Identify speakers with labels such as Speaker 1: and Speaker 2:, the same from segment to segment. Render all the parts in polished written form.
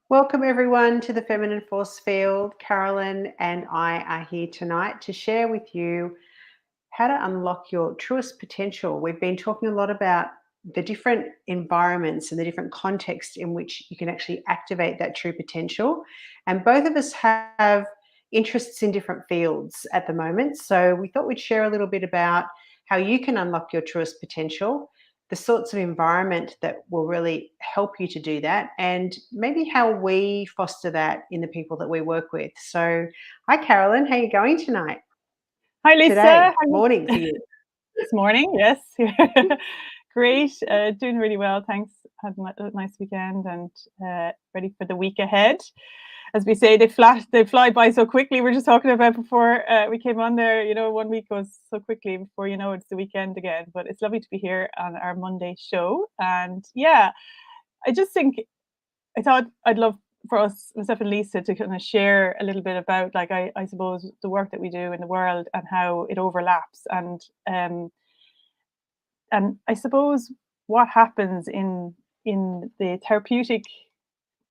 Speaker 1: Welcome, everyone, to the Feminine Force Field. Carolyn and I are here tonight to share with you how to unlock your truest potential. We've been talking a lot about the different environments and the different contexts in which you can actually activate that true potential. And both of us have interests in different fields at the moment. So we thought we'd share a little bit about how you can unlock your truest potential, the sorts of environment that will really help you to do that, and maybe how we foster that in the people that we work with. So, hi, Carolyn. How are you going tonight?
Speaker 2: Hi, Lisa.
Speaker 1: Today, morning for you.
Speaker 2: This morning, yes. Great. Doing really well. Thanks. Had a nice weekend and ready for the week ahead. As we say, they fly by so quickly. We're just talking about before we came on there. 1 week goes so quickly before you know it's the weekend again. But it's lovely to be here on our Monday show. And yeah, I just think I thought I'd love for us, myself and Lisa, to kind of share a little bit about, like, I suppose, the work that we do in the world and how it overlaps, and I suppose what happens in the therapeutic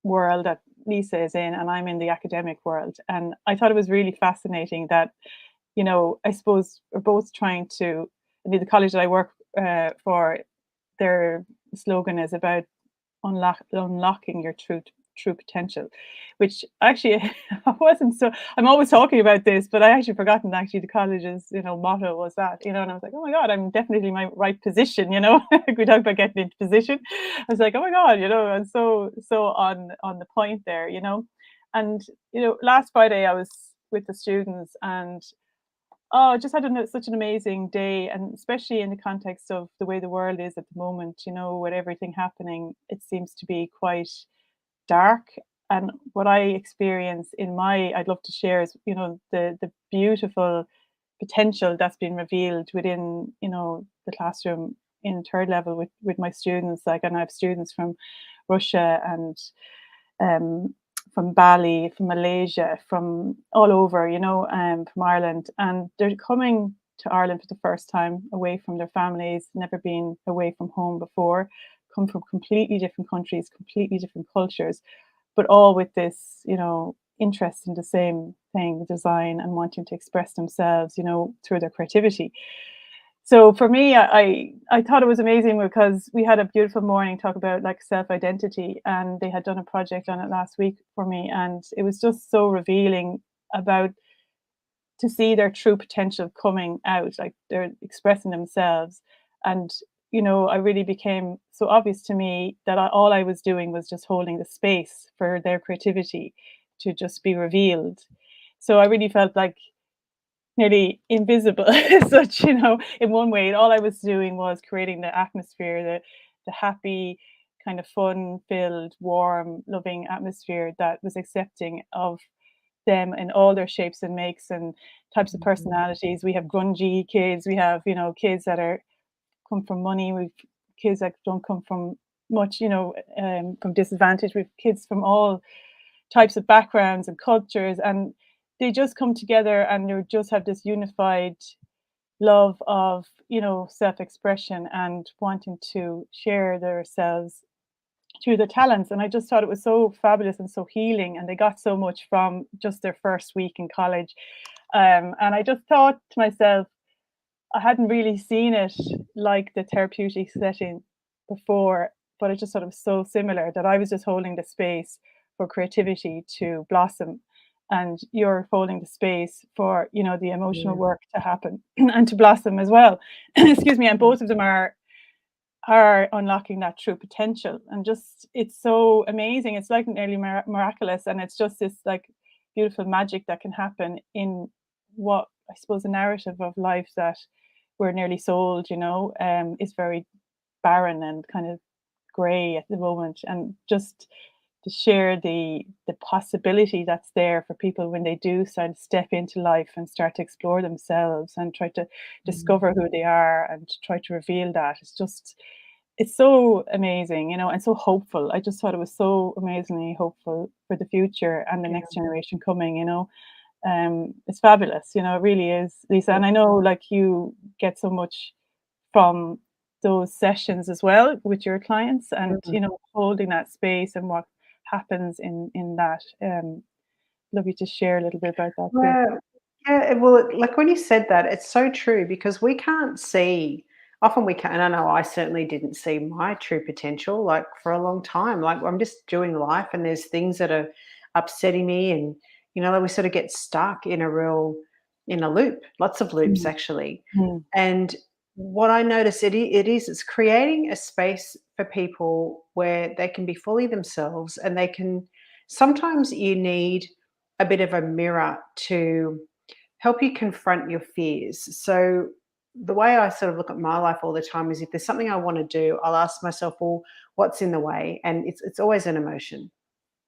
Speaker 2: world that Lisa is in, and I'm in the academic world. And I thought it was really fascinating that, I suppose we're both trying to. I mean, the college that I work for, their slogan is about unlocking your true potential, which actually I wasn't so. I'm always talking about this, but I actually forgotten actually the college's motto was that, and I was like, oh my god, I'm definitely in my right position. Like we talked about getting into position. I was like, oh my god, and so on the point there. And last Friday I was with the students, and oh, I just had such an amazing day, and especially in the context of the way the world is at the moment, with everything happening, it seems to be quite dark. And what I experience I'd love to share is, the beautiful potential that's been revealed within, the classroom in third level with my students. Like, and I have students from Russia and um, from Bali, from Malaysia, from all over, from Ireland. And they're coming to Ireland for the first time away from their families, never been away from home before, come from completely different countries, completely different cultures, but all with this, interest in the same thing, design, and wanting to express themselves, through their creativity. So for me, I thought it was amazing because we had a beautiful morning talk about, like, self-identity, and they had done a project on it last week for me, and it was just so revealing about to see their true potential coming out, like they're expressing themselves. And I really became so obvious to me that all I was doing was just holding the space for their creativity to just be revealed. So I really felt like nearly invisible as such, in one way. All I was doing was creating the atmosphere, the happy, kind of fun filled, warm, loving atmosphere that was accepting of them in all their shapes and makes and types of personalities. We have grungy kids, we have, kids that are come from money, we've kids that don't come from much, from disadvantage. We've kids from all types of backgrounds and cultures, and they just come together and they just have this unified love of, self-expression and wanting to share themselves through their talents. And I just thought it was so fabulous and so healing, and they got so much from just their first week in college. And I just thought to myself, I hadn't really seen it like the therapeutic setting before, but I just thought it was so similar that I was just holding the space for creativity to blossom, and you're holding the space for, the emotional
Speaker 1: Yeah,
Speaker 2: work to happen and to blossom as well. Excuse me. And both of them are unlocking that true potential, and just it's so amazing. It's like nearly miraculous, and it's just this, like, beautiful magic that can happen in what I suppose the narrative of life that we're nearly sold, is very barren and kind of grey at the moment. And just to share the possibility that's there for people when they do step into life and start to explore themselves and try to discover who they are and try to reveal that. It's so amazing, and so hopeful. I just thought it was so amazingly hopeful for the future and the
Speaker 1: yeah,
Speaker 2: next generation coming. It's fabulous, it really is, Lisa.
Speaker 1: yeah.
Speaker 2: And I know, like, you get so much from those sessions as well with your clients, and
Speaker 1: Mm.
Speaker 2: holding that space and what happens in that. Love you to share a little bit about that too.
Speaker 1: Well, yeah, well, like when you said that, it's so true because we can't see. Often we can't, and I know I certainly didn't see my true potential like for a long time. Like I'm just doing life, and there's things that are upsetting me, and like we sort of get stuck in a loop, lots of loops
Speaker 2: Mm,
Speaker 1: actually.
Speaker 2: mm,
Speaker 1: And what I notice it's creating a space for people where they can be fully themselves, and they can. Sometimes you need a bit of a mirror to help you confront your fears. So the way I sort of look at my life all the time is if there's something I want to do, I'll ask myself, well, what's in the way? And it's always an emotion.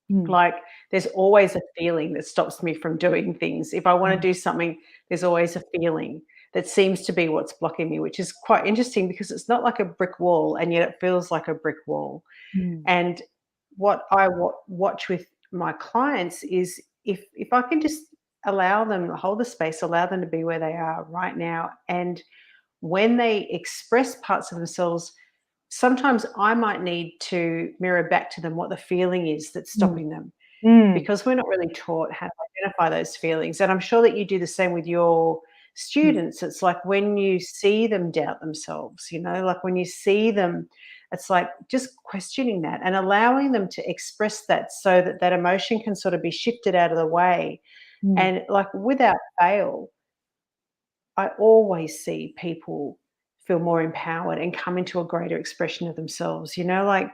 Speaker 2: mm,
Speaker 1: Like there's always a feeling that stops me from doing things. If I want to
Speaker 2: mm,
Speaker 1: do something, there's always a feeling that seems to be what's blocking me, which is quite interesting because it's not like a brick wall and yet it feels like a brick wall.
Speaker 2: mm,
Speaker 1: And what I watch with my clients is if I can just allow them, hold the space, allow them to be where they are right now, and when they express parts of themselves, sometimes I might need to mirror back to them what the feeling is that's
Speaker 2: mm,
Speaker 1: stopping them
Speaker 2: mm,
Speaker 1: because we're not really taught how to identify those feelings. And I'm sure that you do the same with your
Speaker 2: mm,
Speaker 1: students. It's like when you see them doubt themselves, like when you see them, it's like just questioning that and allowing them to express that so that that emotion can sort of be shifted out of the way.
Speaker 2: mm.
Speaker 1: And like without fail, I always see people feel more empowered and come into a greater expression of themselves, like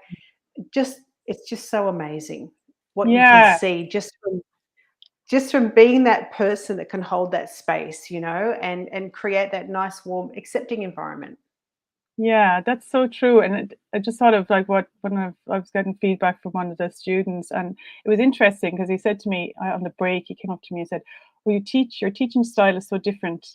Speaker 1: just it's just so amazing what you can
Speaker 2: Yeah,
Speaker 1: see just from being that person that can hold that space, and create that nice, warm, accepting environment.
Speaker 2: yeah, that's so true. And I just thought of like what when I was getting feedback from one of the students, and it was interesting because he said to me on the break, he came up to me and said, "Well, your teaching style is so different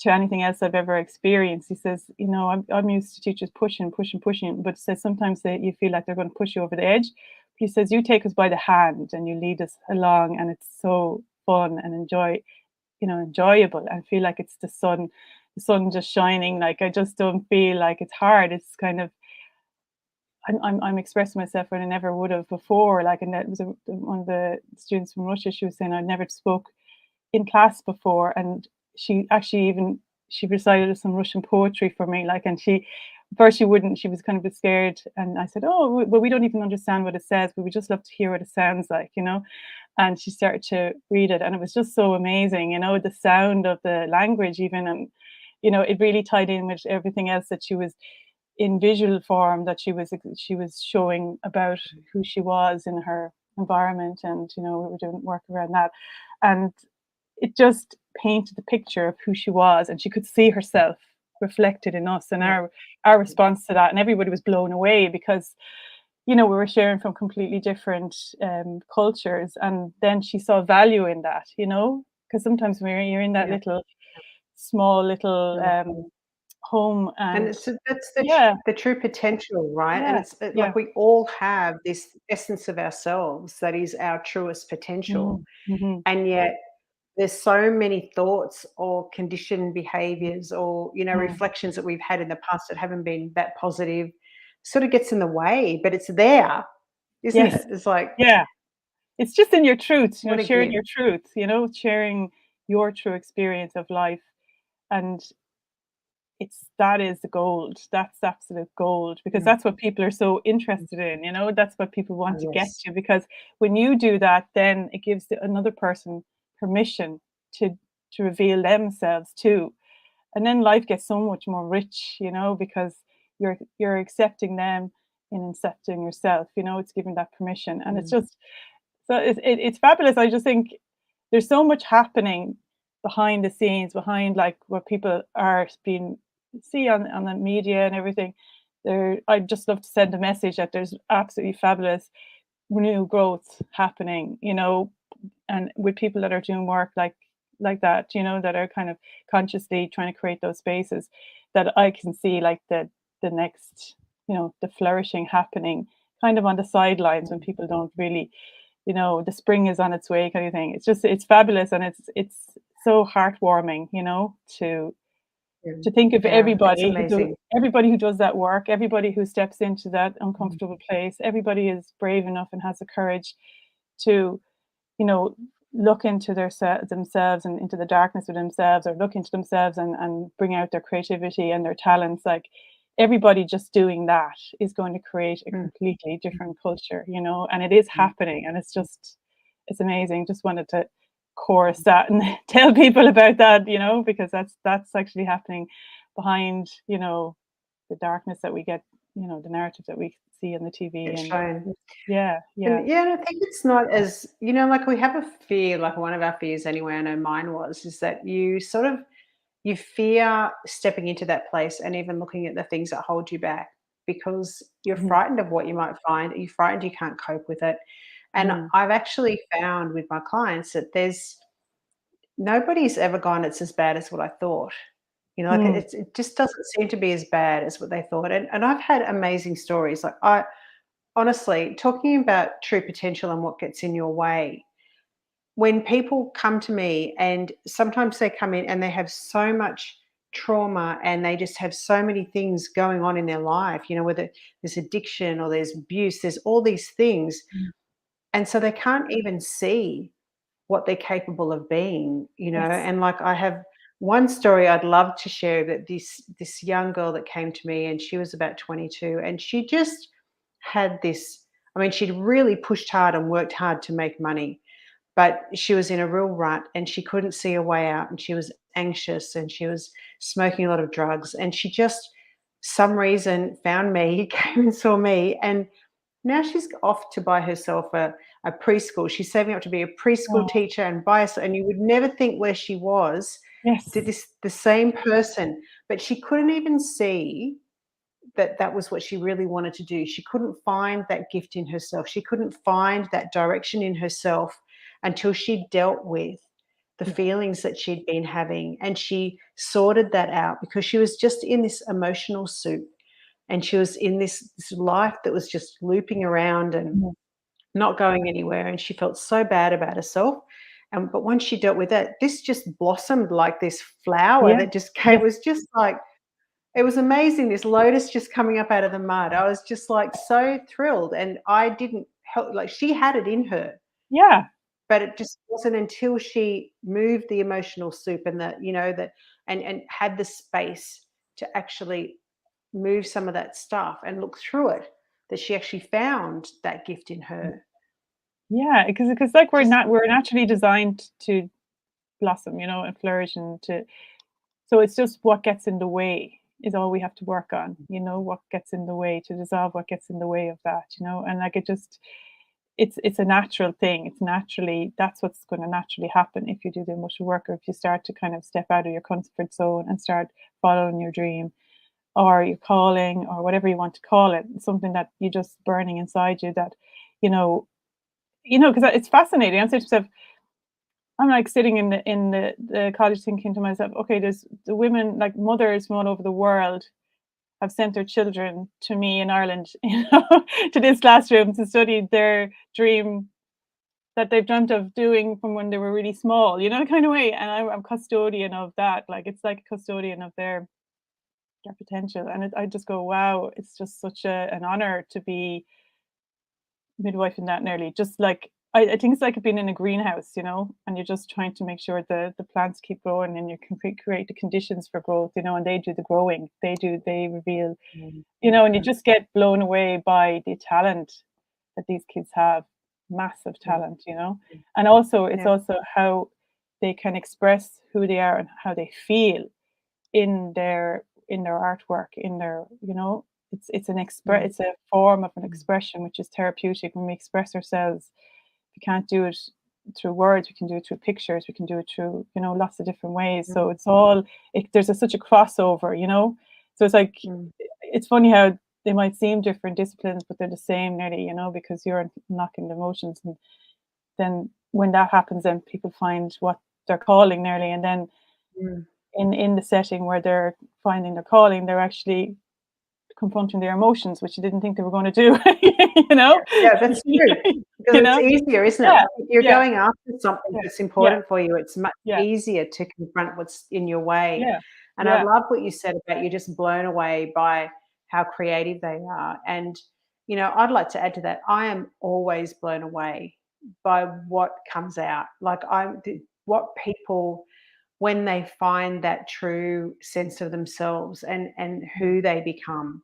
Speaker 2: to anything else I've ever experienced." He says, I'm used to teachers pushing, pushing, pushing, but says sometimes you feel like they're going to push you over the edge. He says, you take us by the hand and you lead us along, and it's so fun and enjoyable, and feel like it's the sun just shining. Like I just don't feel like it's hard. It's kind of I'm expressing myself when I never would have before. Like, and that was one of the students from Russia. She was saying I'd never spoke in class before, and she actually even she recited some Russian poetry for me. Like, and first she wouldn't. She was kind of a bit scared, and I said, "Oh, well, we don't even understand what it says. We would just love to hear what it sounds like." And she started to read it, and it was just so amazing. The sound of the language, even, and it really tied in with everything else that she was in visual form, that she was showing about who she was in her environment, and we were doing work around that, and it just painted the picture of who she was, and she could see herself reflected in us and
Speaker 1: Yeah.
Speaker 2: our response to that, and everybody was blown away because we were sharing from completely different cultures, and then she saw value in that. Because sometimes when you're in that
Speaker 1: Yeah.
Speaker 2: little small little
Speaker 1: You're right.
Speaker 2: home,
Speaker 1: And
Speaker 2: and
Speaker 1: that's
Speaker 2: yeah,
Speaker 1: the true potential, right? And
Speaker 2: yeah,
Speaker 1: it's
Speaker 2: yeah,
Speaker 1: like we all have this essence of ourselves that is our truest potential.
Speaker 2: mm, mhm,
Speaker 1: And yet there's so many thoughts or conditioned behaviors or,
Speaker 2: mm,
Speaker 1: reflections that we've had in the past that haven't been that positive, sort of gets in the way, but it's there, isn't
Speaker 2: yes,
Speaker 1: it? It's like,
Speaker 2: yeah. It's just in your truth,
Speaker 1: what a
Speaker 2: sharing your
Speaker 1: gift.
Speaker 2: truth, sharing your true experience of life. And that is the gold. That's absolute gold, because
Speaker 1: Mm.
Speaker 2: that's what people are so interested in. That's what people want to get
Speaker 1: Yes.
Speaker 2: to, because when you do that, then it gives another person permission to reveal themselves too. And then life gets so much more rich, because you're accepting them and accepting yourself. It's giving that permission, and it's
Speaker 1: Mm.
Speaker 2: just so it's fabulous. I just think there's so much happening behind the scenes, behind like what people are being see on the media and everything. I'd just love to send a message that there's absolutely fabulous new growth happening, and with people that are doing work like that, that are kind of consciously trying to create those spaces, that I can see like the next, the flourishing happening kind of on the sidelines, when
Speaker 1: Mm.
Speaker 2: people don't really, the spring is on its way kind of thing. It's fabulous, and it's so heartwarming, to
Speaker 1: Yeah.
Speaker 2: To think of
Speaker 1: Yeah, it's amazing.
Speaker 2: everybody who does that work, everybody who steps into that
Speaker 1: Mm,
Speaker 2: uncomfortable place, everybody is brave enough and has the courage to, you know, look into themselves and into the darkness of themselves, or look into themselves and bring out their creativity and their talents. Like, everybody just doing that is going to create a
Speaker 1: mm,
Speaker 2: completely different culture, you know, and it is
Speaker 1: mm,
Speaker 2: happening, and it's amazing. Just wanted to chorus that and tell people about that, you know, because that's actually happening behind, you know, the darkness that we get, you know, the narrative that we see on the TV.
Speaker 1: it's
Speaker 2: And
Speaker 1: shown.
Speaker 2: yeah, yeah.
Speaker 1: And yeah, and I think it's not as, like we have a fear, like one of our fears anyway, I know mine was, is that you fear stepping into that place and even looking at the things that hold you back because you're
Speaker 2: Mhm,
Speaker 1: frightened of what you might find. You're frightened you can't cope with it. And
Speaker 2: mhm,
Speaker 1: I've actually found with my clients that nobody's ever gone, it's as bad as what I thought. Like
Speaker 2: mm,
Speaker 1: it just doesn't seem to be as bad as what they thought. And I've had amazing stories. Like I honestly, talking about true potential and what gets in your way, when people come to me and sometimes they come in and they have so much trauma and they just have so many things going on in their life, whether there's addiction or there's abuse, there's all these things.
Speaker 2: mm.
Speaker 1: And so they can't even see what they're capable of being,
Speaker 2: Yes.
Speaker 1: and like I have one story I'd love to share, that this young girl that came to me, and she was about 22, and she just had this, I mean, she'd really pushed hard and worked hard to make money, but she was in a real rut and she couldn't see a way out, and she was anxious and she was smoking a lot of drugs, and she just some reason found me, came and saw me, and now she's off to buy herself a preschool. She's saving up to be a preschool
Speaker 2: Oh,
Speaker 1: teacher and buy us, and you would never think where she was did
Speaker 2: yes.
Speaker 1: this the same person, but she couldn't even see that that was what she really wanted to do. She couldn't find that gift in herself. She couldn't find that direction in herself until she dealt with the
Speaker 2: Yeah.
Speaker 1: feelings that she'd been having, and she sorted that out because she was just in this emotional soup, and she was in this life that was just looping around and
Speaker 2: Mhm.
Speaker 1: not going anywhere, and she felt so bad about herself. But once she dealt with it, this just blossomed like this flower
Speaker 2: Yeah.
Speaker 1: that just came. It
Speaker 2: Yes.
Speaker 1: was just like, it was amazing, this lotus just coming up out of the mud. I was just like so thrilled, and I didn't help, like she had it in her,
Speaker 2: Yeah.
Speaker 1: but it just wasn't until she moved the emotional soup and that and had the space to actually move some of that stuff and look through it, that she actually found that gift in her.
Speaker 2: Yeah, because like
Speaker 1: Just
Speaker 2: we're naturally designed to blossom, you know, and flourish, and to so it's just what gets in the way is all we have to work on, you know, what gets in the way, to dissolve what gets in the way of that, you know, and like it's a natural thing. It's naturally that's what's going to naturally happen if you do the emotional work, or if you start to kind of step out of your comfort zone and start following your dream or your calling or whatever you want to call it, something that you just burning inside you that, you know, because it's fascinating. I'm saying to myself, I'm like sitting in the college thinking to myself, okay, there's the women like mothers from all over the world have sent their children to me in Ireland, you know, to this classroom to study their dream that they've dreamt of doing from when they were really small, you know, kind of way. And I'm custodian of that. Like it's like a custodian of their potential. And I just go, wow, it's just such an honor to be midwife in that nearly. Just like I think it's like being in a greenhouse, you know, and you're just trying to make sure the plants keep growing and you can create the conditions for growth, you know, and they do the growing. They reveal,
Speaker 1: mm,
Speaker 2: you know, and you
Speaker 1: mm,
Speaker 2: just get blown away by the talent that these kids have, massive
Speaker 1: mm,
Speaker 2: talent, you know.
Speaker 1: mm.
Speaker 2: And also it's
Speaker 1: Yeah.
Speaker 2: also how they can express who they are and how they feel in their artwork, in their, you know,
Speaker 1: Mm,
Speaker 2: it's a form of an
Speaker 1: mm,
Speaker 2: expression which is therapeutic. When we express ourselves, we can't do it through words, we can do it through pictures, we can do it through, you know, lots of different ways.
Speaker 1: mm,
Speaker 2: So it's all such a crossover, you know. So it's like
Speaker 1: mm,
Speaker 2: it's funny how they might seem different disciplines, but they're the same nearly, you know, because you're unlocking the emotions. And then when that happens, then people find what they're calling nearly, and then
Speaker 1: mm.
Speaker 2: in the setting where they're finding their calling, they're actually confronting their emotions, which you didn't think they were going to do. You know,
Speaker 1: Yeah, that's true, because
Speaker 2: you
Speaker 1: it's
Speaker 2: know,
Speaker 1: easier, isn't it?
Speaker 2: yeah,
Speaker 1: Like, if you're
Speaker 2: yeah,
Speaker 1: going after something
Speaker 2: yeah,
Speaker 1: that's
Speaker 2: yeah,
Speaker 1: important for you, it's much
Speaker 2: yeah,
Speaker 1: easier to confront what's in your way.
Speaker 2: yeah,
Speaker 1: And I
Speaker 2: Yeah.
Speaker 1: love what you said about you're just blown away by how creative they are. And, I'd like to add to that. I am always blown away by what comes out. Like what people, when they find that true sense of themselves and
Speaker 2: Mm,
Speaker 1: who they become,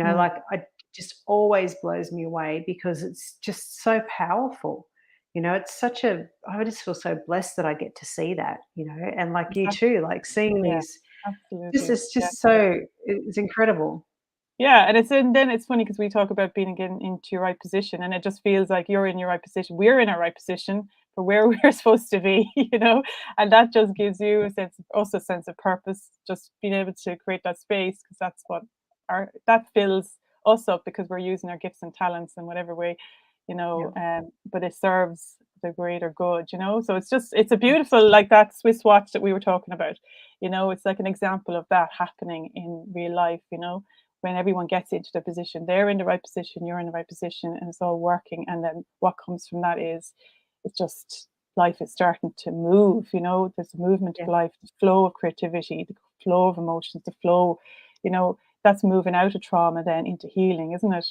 Speaker 2: mm,
Speaker 1: like I just always blows me away because it's just so powerful. It's such a, I just feel so blessed that I get to see that, and like you
Speaker 2: exactly.
Speaker 1: too, like seeing
Speaker 2: Yeah,
Speaker 1: these, just,
Speaker 2: absolutely.
Speaker 1: it's
Speaker 2: Yeah.
Speaker 1: just so, it's incredible.
Speaker 2: Yeah, and then it's funny because we talk about being again into your right position, and it just feels like you're in your right position. We're in our right position for where we're supposed to be, and that just gives you a sense of, also a sense of purpose. Just being able to create that space because that's what that fills us up because we're using our gifts and talents in whatever way,
Speaker 1: Yeah.
Speaker 2: but it serves the greater good. So it's a beautiful like that Swiss watch that we were talking about. It's like an example of that happening in real life. When everyone gets into their position, they're in the right position, you're in the right position, and it's all working. And then what comes from that is it's just life is starting to move. There's a movement
Speaker 1: Yeah.
Speaker 2: of life, the flow of creativity, the flow of emotions, the flow, you know, that's moving out of trauma then into healing, isn't it?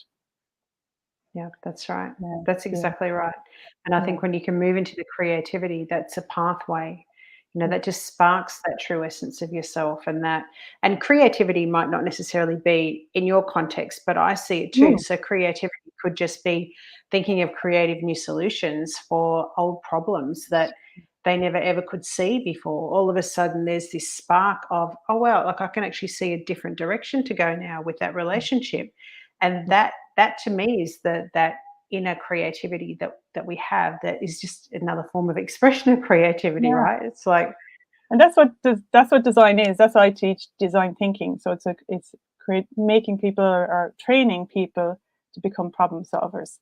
Speaker 1: Yeah, that's right.
Speaker 2: Yeah,
Speaker 1: That's
Speaker 2: yeah,
Speaker 1: exactly right. And I
Speaker 2: yeah.
Speaker 1: think when you can move into the creativity, that's a pathway,
Speaker 2: Mm,
Speaker 1: that just sparks that true essence of yourself and creativity might not necessarily be in your context, but I see it too.
Speaker 2: mm,
Speaker 1: So creativity could just be thinking of creative new solutions for old problems that they never ever could see before. All of a sudden there's this spark of, oh wow, like I can actually see a different direction to go now with that
Speaker 2: mm,
Speaker 1: relationship. And
Speaker 2: yeah,
Speaker 1: that to me is that inner creativity that we have, that is just another form of expression of creativity,
Speaker 2: yeah.
Speaker 1: right? It's like,
Speaker 2: And that's what design is. That's why I teach design thinking. So it's create making people or training people to become problem solvers.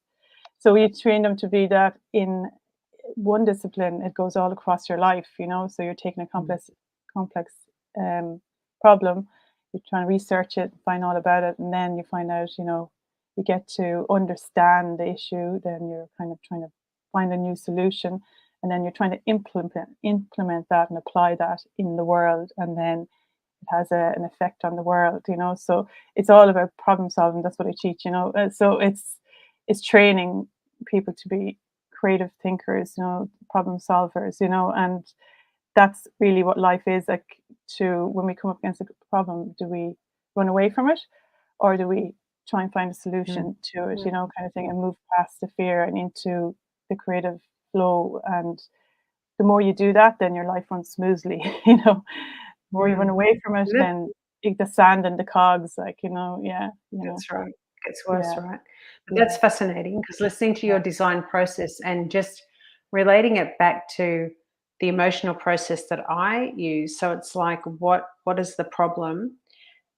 Speaker 2: So we train them to be that in one discipline. It goes all across your life. So you're taking a
Speaker 1: mm,
Speaker 2: complex um, problem, you're trying to research it, find all about it, and then you find out. You get to understand the issue. Then you're kind of trying to find a new solution, and then you're trying to implement that and apply that in the world, and then it has an effect on the world. So it's all about problem solving. That's what I teach. So it's training people to be creative thinkers, problem solvers, and that's really what life is like. To when we come up against a problem, do we run away from it, or do we try and find a
Speaker 1: mm,
Speaker 2: solution to it, kind of thing, and move past the fear and into the creative flow? And the more you do that, then your life runs smoothly. The more you run
Speaker 1: mm.
Speaker 2: away from it,
Speaker 1: And
Speaker 2: then the sand and the cogs, yeah,
Speaker 1: that's right. It gets worse,
Speaker 2: yeah,
Speaker 1: right? But
Speaker 2: yeah,
Speaker 1: that's fascinating because listening to
Speaker 2: yeah,
Speaker 1: your design process and just relating it back to the emotional process that I use. So it's like, what is the problem?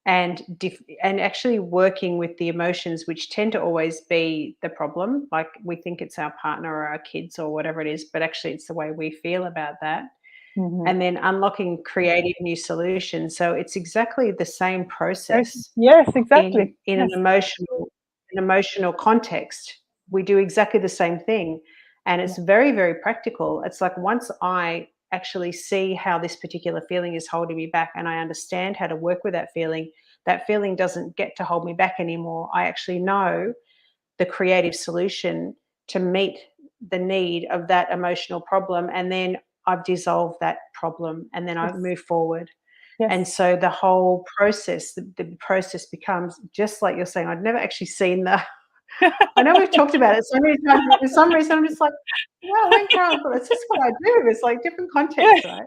Speaker 1: And actually working with the emotions, which tend to always be the problem. Like we think it's our partner or our kids or whatever it is, but actually it's the way we feel about that.
Speaker 2: mhm.
Speaker 1: And then unlocking creative new solutions. So it's exactly the same process
Speaker 2: Yes,
Speaker 1: in
Speaker 2: exactly.
Speaker 1: in
Speaker 2: Yes.
Speaker 1: an emotional context. We do exactly the same thing, and
Speaker 2: Yeah.
Speaker 1: it's very, very practical. It's like once I actually see how this particular feeling is holding me back and I understand how to work with that feeling doesn't get to hold me back anymore. I actually know the creative solution to meet the need of that emotional problem, and then I've dissolved that problem and then I
Speaker 2: Yes.
Speaker 1: move forward. And
Speaker 2: Yes.
Speaker 1: so the whole process, the process becomes just like you're saying. I'd never actually seen the I know we've talked about it so many times, but for some reason I'm just like, wow, when Carol thought, it's just what I do. It's like different
Speaker 2: Yeah.
Speaker 1: contexts, right?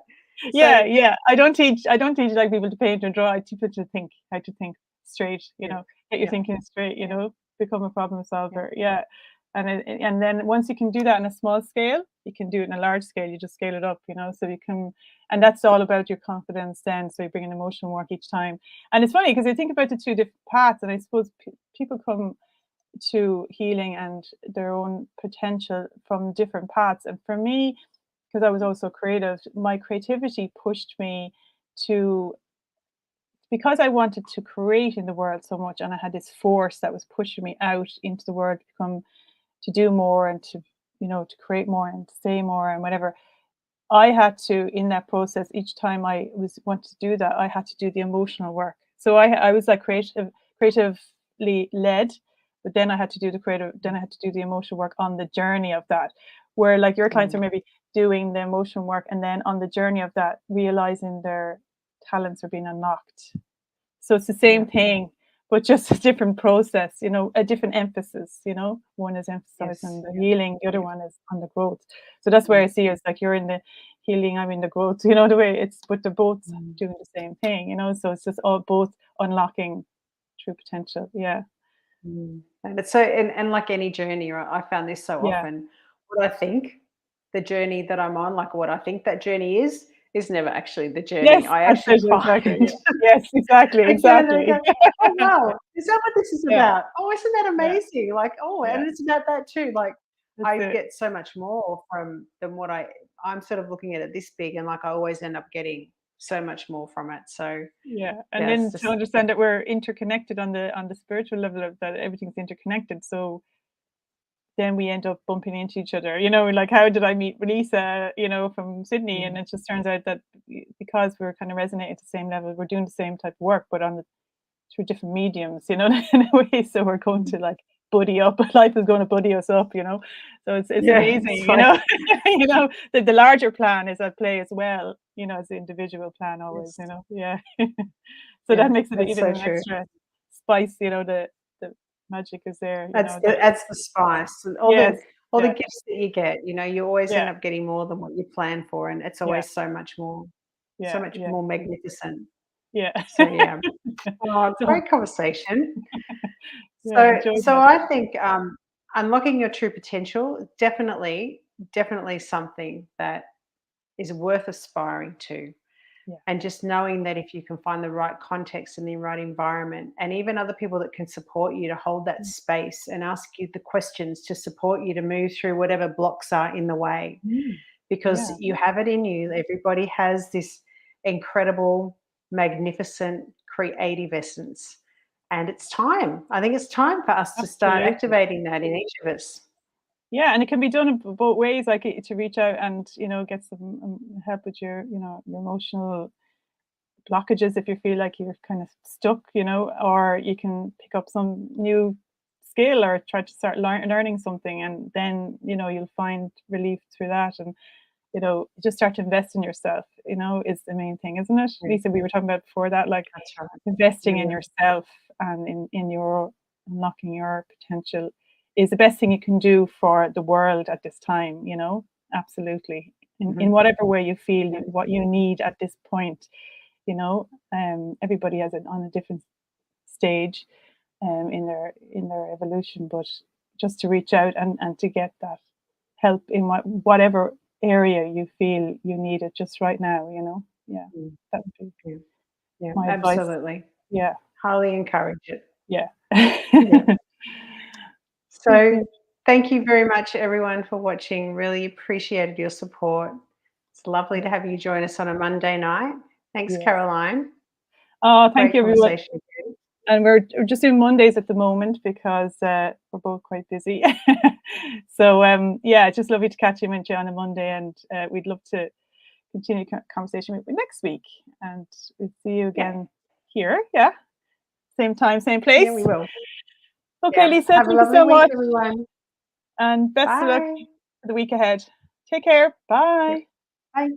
Speaker 1: So
Speaker 2: Yeah, yeah. I don't teach like people to paint or draw. I teach people to think, how to think straight,
Speaker 1: yeah,
Speaker 2: get your
Speaker 1: yeah,
Speaker 2: thinking straight,
Speaker 1: yeah,
Speaker 2: become a problem
Speaker 1: yeah,
Speaker 2: solver. Yeah. And then once you can do that on a small scale, you can do it in a large scale. You just scale it up. So you can, and that's all about your confidence then. So you bring in emotional work each time. And it's funny because I think about the two different paths, and I suppose people come to healing and their own potential from different paths. And for me, because I was also creative, my creativity pushed me to, because I wanted to create in the world so much, and I had this force that was pushing me out into the world to become, to do more and to create more and to say more and whatever. I had to, in that process, each time I was wanted to do that, I had to do the emotional work. So I was like creatively led, but then I had to do the creative, then I had to do the emotional work on the journey of that. Where like your clients are
Speaker 1: Mm,
Speaker 2: maybe doing the emotional work and then on the journey of that, realizing their talents are being unlocked. So it's the
Speaker 1: yeah.
Speaker 2: same thing, but just a different process, a different emphasis, One is emphasizing on
Speaker 1: Yes.
Speaker 2: the
Speaker 1: Yeah.
Speaker 2: healing, the other
Speaker 1: Yeah.
Speaker 2: one is on the growth. So that's where
Speaker 1: Mm,
Speaker 2: I see it's like you're in the healing, I'm in the growth, the way it's, but they're both
Speaker 1: mm,
Speaker 2: doing the same thing, So it's just all both unlocking true potential. Yeah.
Speaker 1: mm. And it's so, and like any journey, right? I found this so
Speaker 2: Yeah.
Speaker 1: often. What I think the journey that I'm on, like what I think that journey is never actually the journey.
Speaker 2: Yes,
Speaker 1: I
Speaker 2: that's
Speaker 1: actually
Speaker 2: it, exactly.
Speaker 1: find
Speaker 2: Yeah. Yes, exactly,
Speaker 1: I get it and I
Speaker 2: exactly.
Speaker 1: go, "Oh, wow, is that what this is
Speaker 2: Yeah,
Speaker 1: about? Oh, isn't that
Speaker 2: yeah,
Speaker 1: amazing?" Like, "Oh,
Speaker 2: yeah.
Speaker 1: and it's about that too." Like,
Speaker 2: That's
Speaker 1: I
Speaker 2: it.
Speaker 1: get so much more from than what I'm sort of looking at it this big, and, like, I always end up getting so much more from it. So,
Speaker 2: Yeah, and
Speaker 1: yeah, it's
Speaker 2: then to
Speaker 1: just
Speaker 2: understand that we're interconnected on the spiritual level of that everything's interconnected. So then we end up bumping into each other. Like how did I meet Lisa, from Sydney? And
Speaker 1: mm,
Speaker 2: it just turns out that because we're kind of resonating at the same level, we're doing the same type of work, but on the through different mediums, in a way. So we're going
Speaker 1: mm.
Speaker 2: to like buddy up. Life is going to buddy us up. So it's
Speaker 1: Yeah,
Speaker 2: amazing,
Speaker 1: it's like
Speaker 2: the larger plan is at play as well, as the individual plan always,
Speaker 1: yes.
Speaker 2: Yeah. So that
Speaker 1: Yeah,
Speaker 2: makes it
Speaker 1: that's
Speaker 2: even
Speaker 1: so
Speaker 2: an
Speaker 1: true.
Speaker 2: extra spice, the magic is there,
Speaker 1: Adds the spice and
Speaker 2: yes,
Speaker 1: all the
Speaker 2: yeah,
Speaker 1: gifts that you get, you always end
Speaker 2: yeah,
Speaker 1: up getting more than what you plan for, and it's
Speaker 2: yeah,
Speaker 1: always so
Speaker 2: yeah,
Speaker 1: much
Speaker 2: yeah,
Speaker 1: more magnificent.
Speaker 2: yeah.
Speaker 1: So, yeah. Oh,
Speaker 2: So
Speaker 1: great conversation.
Speaker 2: yeah, enjoy
Speaker 1: So
Speaker 2: that.
Speaker 1: I think, unlocking your true potential, definitely something that is worth aspiring to,
Speaker 2: Yeah.
Speaker 1: and just knowing that if you can find the right context and the right environment, and even other people that can support you to hold that
Speaker 2: Mm,
Speaker 1: space and ask you the questions to support you to move through whatever blocks are in the way,
Speaker 2: mm,
Speaker 1: because
Speaker 2: yeah,
Speaker 1: you have it in you. Everybody has this incredible, magnificent, creative essence. And it's time. I think it's time for us to start
Speaker 2: absolutely.
Speaker 1: activating that in each of us.
Speaker 2: Yeah, and it can be done in both ways, like to reach out and get some help with your your emotional blockages if you feel like you're kind of stuck, or you can pick up some new skill or try to start learning something, and then you'll find relief through that, and just start to invest in yourself. Is the main thing, isn't it,
Speaker 1: Yeah,
Speaker 2: Lisa? We were talking about before that, like
Speaker 1: that's right.
Speaker 2: investing in
Speaker 1: Yeah.
Speaker 2: yourself and in your unlocking your potential is the best thing you can do for the world at this time, absolutely. In
Speaker 1: Mhm.
Speaker 2: whatever way you feel
Speaker 1: Yeah.
Speaker 2: what you need at this point, everybody has it on a different stage in their evolution, but just to reach out and to get that help in whatever area you feel you need it just right now, yeah,
Speaker 1: Mm.
Speaker 2: that would be
Speaker 1: Yeah. Yeah.
Speaker 2: my advice.
Speaker 1: Absolutely.
Speaker 2: Yeah.
Speaker 1: Highly encourage it.
Speaker 2: Yeah.
Speaker 1: Yeah. So,
Speaker 2: Okay.
Speaker 1: thank you very much, everyone, for watching. Really appreciated your support. It's lovely to have you join us on a Monday night. Thanks,
Speaker 2: Yes.
Speaker 1: Caroline.
Speaker 2: Oh, thank
Speaker 1: Great
Speaker 2: you, everyone.
Speaker 1: conversation again.
Speaker 2: And we're just doing Mondays at the moment because we're both quite busy. So yeah, just lovely to catch you on a Monday, and we'd love to continue conversation with you next week. And we'll see you
Speaker 1: Yeah.
Speaker 2: again here. Yeah, same time, same
Speaker 1: Yeah,
Speaker 2: place.
Speaker 1: we will.
Speaker 2: Okay,
Speaker 1: Yeah.
Speaker 2: Lisa,
Speaker 1: Have a
Speaker 2: thank you
Speaker 1: lovely
Speaker 2: so
Speaker 1: week,
Speaker 2: much,
Speaker 1: everyone.
Speaker 2: and best of luck
Speaker 1: Bye.
Speaker 2: for the week ahead. Take care.
Speaker 1: Yep.
Speaker 2: Bye.
Speaker 1: Bye.